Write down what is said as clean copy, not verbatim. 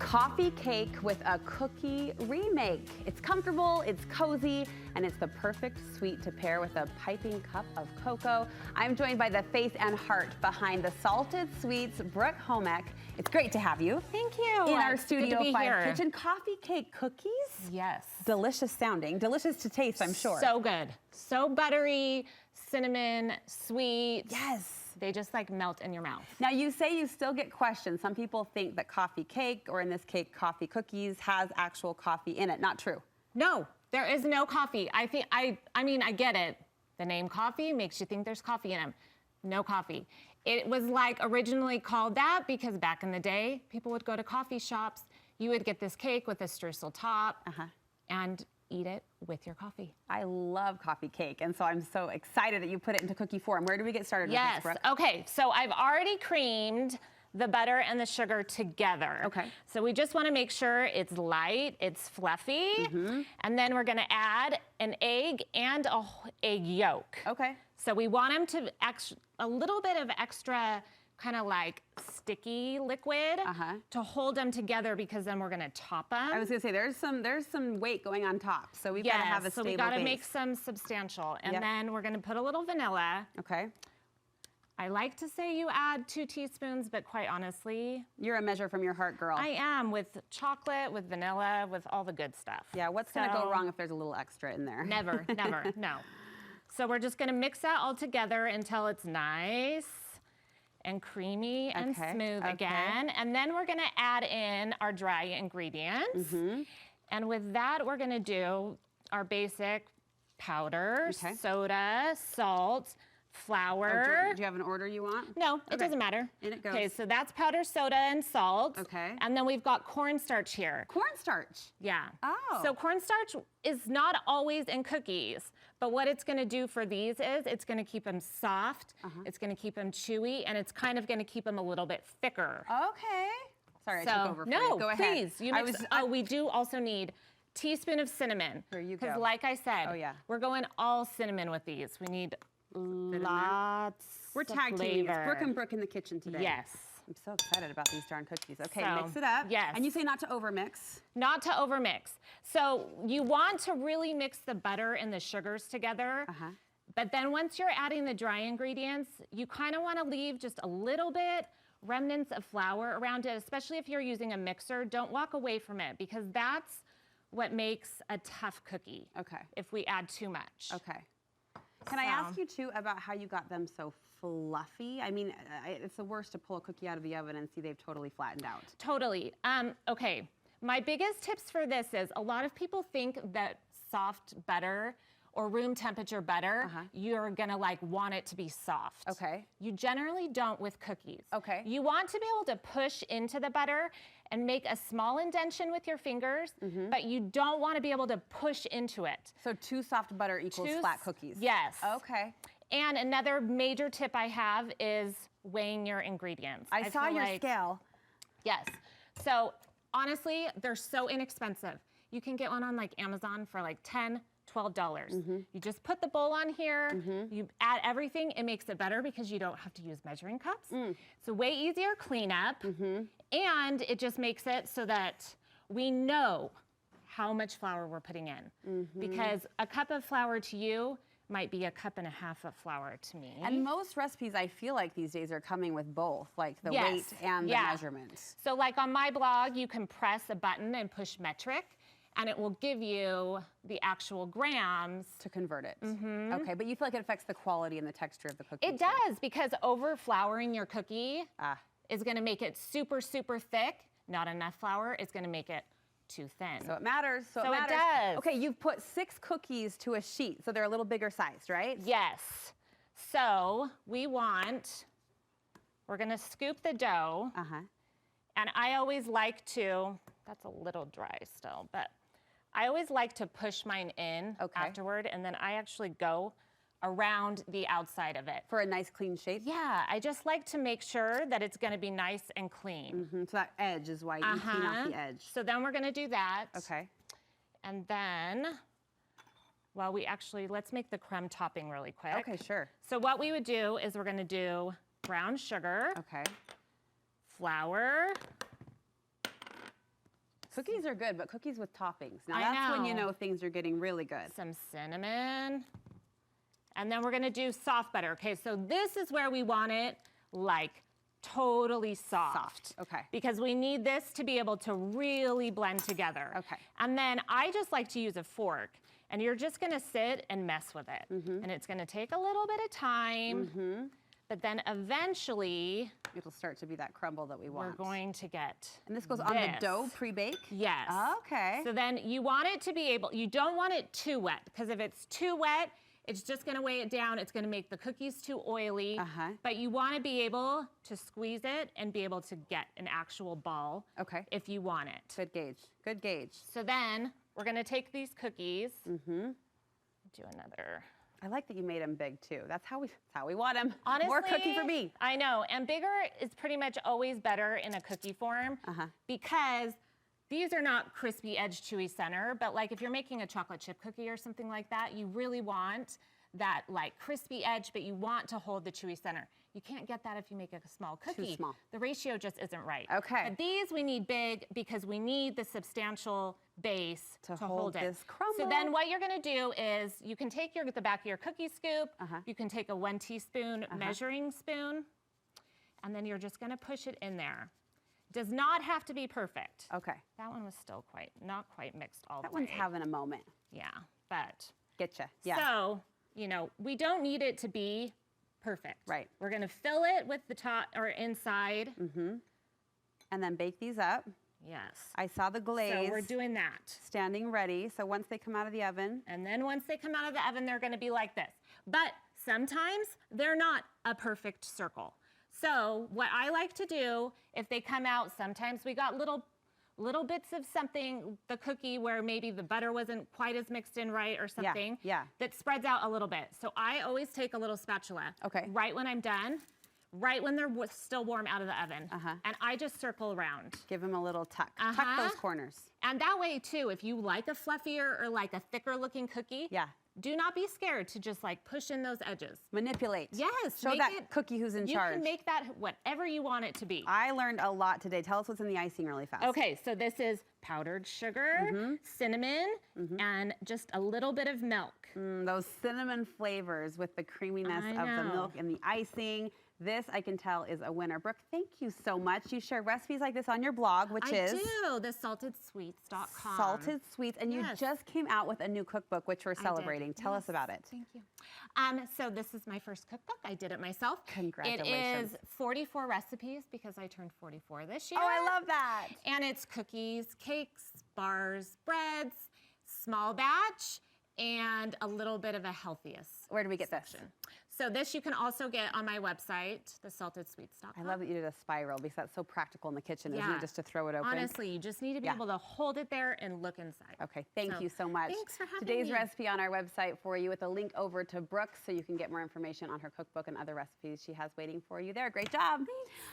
coffee cake with a cookie remake. It's comfortable, it's cozy, and it's the perfect sweet to pair with a piping cup of cocoa. I'm joined by the face and heart behind the salted sweets, Brooke Homec. It's great to have you. Thank you. In our Studio 5 here. kitchen. Coffee cake cookies? Yes. Delicious sounding, delicious to taste, I'm sure. So good. So buttery, cinnamon, sweet. Yes. They just like melt in your mouth. Now you say you still get questions. Some people think that coffee cake, or in this case, coffee cookies, has actual coffee in it. Not true. No, there is no coffee. I mean, I get it. The name coffee makes you think there's coffee in them. No coffee. It was like originally called that because back in the day, people would go to coffee shops. You would get this cake with a streusel top and eat it with your coffee. I love coffee cake, and so I'm so excited that you put it into cookie form. Where do we get started with this, Brooke? Okay, so I've already creamed the butter and the sugar together. Okay. So we just want to make sure it's light, it's fluffy, and then we're going to add an egg and a egg yolk. Okay. So we want them to a little bit of extra kind of like sticky liquid to hold them together, because then we're gonna top them. I was gonna say there's some weight going on top, so we've got to have a stable base. So we got to make some substantial, and then we're gonna put a little vanilla. Okay. I like to say you add 2 teaspoons, but quite honestly, you're a measure from your heart, girl. I am, with chocolate, with vanilla, with all the good stuff. Yeah. What's gonna go wrong if there's a little extra in there? Never, never, no. So we're just gonna mix that all together until it's nice and creamy and smooth again. And then we're gonna add in our dry ingredients. And with that, we're gonna do our basic powder, soda, salt, flour. Do you have an order you want? No, it doesn't matter. In it goes. Okay, so that's powder, soda, and salt. Okay. And then we've got cornstarch here. Cornstarch? Yeah. Oh. So cornstarch is not always in cookies, but what it's gonna do for these is it's gonna keep them soft, it's gonna keep them chewy, and it's kind of gonna keep them a little bit thicker. Okay. Sorry, I took over for you. No, Go ahead. please. We do also need teaspoon of cinnamon. There you go. Because like I said, we're going all cinnamon with these. We need lots We're tag teaming. It's Brooke and Brooke in the kitchen today. Yes. I'm so excited about these darn cookies. Okay, So, mix it up. yes. And you say not to overmix. Not to overmix. So you want to really mix the butter and the sugars together. But then once you're adding the dry ingredients, you kind of want to leave just a little bit remnants of flour around it, especially if you're using a mixer. Don't walk away from it, because that's what makes a tough cookie. Okay. If we add too much. Okay. Can I ask you too about how you got them so fluffy? I mean, it's the worst to pull a cookie out of the oven and see they've totally flattened out. Totally. Okay. My biggest tips for this is, a lot of people think that soft butter or room temperature butter, you're gonna like want it to be soft. Okay. You generally don't with cookies. Okay. You want to be able to push into the butter and make a small indentation with your fingers, but you don't want to be able to push into it. So too soft butter equals flat cookies. Yes. Okay. And another major tip I have is weighing your ingredients. I saw your scale. Yes. So honestly, they're so inexpensive. You can get one on like Amazon for like $10, $12. You just put the bowl on here, you add everything. It makes it better because you don't have to use measuring cups. It's a way easier cleanup, and it just makes it so that we know how much flour we're putting in. Because a cup of flour to you might be a cup and a half of flour to me. And most recipes, I feel like these days, are coming with both, like the weight and the measurements. So like on my blog, you can press a button and push metric, and it will give you the actual grams. To convert it. Okay, but you feel like it affects the quality and the texture of the cookie. It does, because over flouring your cookie is gonna make it super, super thick. Not enough flour is gonna make it too thin. So it matters. So it matters. does. Okay, you've put 6 cookies to a sheet, so they're a little bigger sized, right? Yes. So we're gonna scoop the dough. And I always like to, that's a little dry still, but I always like to push mine in afterward, and then I actually go around the outside of it. For a nice clean shape? Yeah, I just like to make sure that it's gonna be nice and clean. So that edge is why you clean off the edge. So then we're gonna do that. Okay. And then, well, let's make the creme topping really quick. Okay, sure. So what we would do is we're gonna do brown sugar. Okay. Flour, Cookies are good, but cookies with toppings. Now that's when you know things are getting really good. Some cinnamon. And then we're gonna do soft butter. Okay, so this is where we want it like totally soft. Okay. Because we need this to be able to really blend together. Okay. And then I just like to use a fork, and you're just gonna sit and mess with it. And it's gonna take a little bit of time, but then eventually it'll start to be that crumble that we want. we're going to get And this goes on the dough pre-bake? Yes. Okay. So then you want it to be able, you don't want it too wet, because if it's too wet, it's just gonna weigh it down. It's gonna make the cookies too oily. But you wanna be able to squeeze it and be able to get an actual ball if you want it. Good gauge, good gauge. So then we're gonna take these cookies, do another. I like that you made them big too. That's how we want them. Honestly, more cookie for me. I know, and bigger is pretty much always better in a cookie form because these are not crispy edge, chewy center, but like if you're making a chocolate chip cookie or something like that, you really want that like crispy edge, but you want to hold the chewy center. You can't get that if you make a small cookie. Too small. The ratio just isn't right. Okay. But these we need big because we need the substantial base to hold it. This crumble. So then what you're gonna do is you can take the back of your cookie scoop, you can take a 1 teaspoon measuring spoon, and then you're just gonna push it in there. Does not have to be perfect. Okay. That one was still not quite mixed all the way. That one's having a moment. Yeah, but. Getcha, yeah. So, you know, we don't need it to be perfect. Right. We're gonna fill it with the top or inside. And then bake these up. Yes. I saw the glaze. So we're doing that. Standing ready. So once they come out of the oven. And then once they come out of the oven, they're gonna be like this. But sometimes they're not a perfect circle. So what I like to do, if they come out, sometimes we got little bits of something, the cookie where maybe the butter wasn't quite as mixed in right or something, that spreads out a little bit. So I always take a little spatula, right when I'm done, right when they're still warm out of the oven, and I just circle around. Give them a little tuck. Tuck those corners. And that way too, if you like a fluffier or like a thicker looking cookie, do not be scared to just like push in those edges. Manipulate. Yes. Show that cookie who's in charge. You can make that whatever you want it to be. I learned a lot today. Tell us what's in the icing really fast. Okay, so this is powdered sugar, cinnamon, and just a little bit of milk. Those cinnamon flavors with the creaminess of the milk and the icing. This, I can tell, is a winner. Brooke, thank you so much. You share recipes like this on your blog, which is? I do, thesaltedsweets.com. Salted Sweets, and you just came out with a new cookbook, which we're celebrating. Tell us about it. Thank you. So this is my first cookbook. I did it myself. Congratulations. It is 44 recipes because I turned 44 this year. Oh, I love that. And it's cookies, cakes, bars, breads, small batch, and a little bit of a healthiest. Where do we get this? So this you can also get on my website, thesaltedsweets.com. I love that you did a spiral because that's so practical in the kitchen, isn't it, just to throw it open? Honestly, you just need to be able to hold it there and look inside. Okay, thank you so much. Thanks for having me. Today's recipe on our website for you with a link over to Brooke so you can get more information on her cookbook and other recipes she has waiting for you there. Great job. Thanks.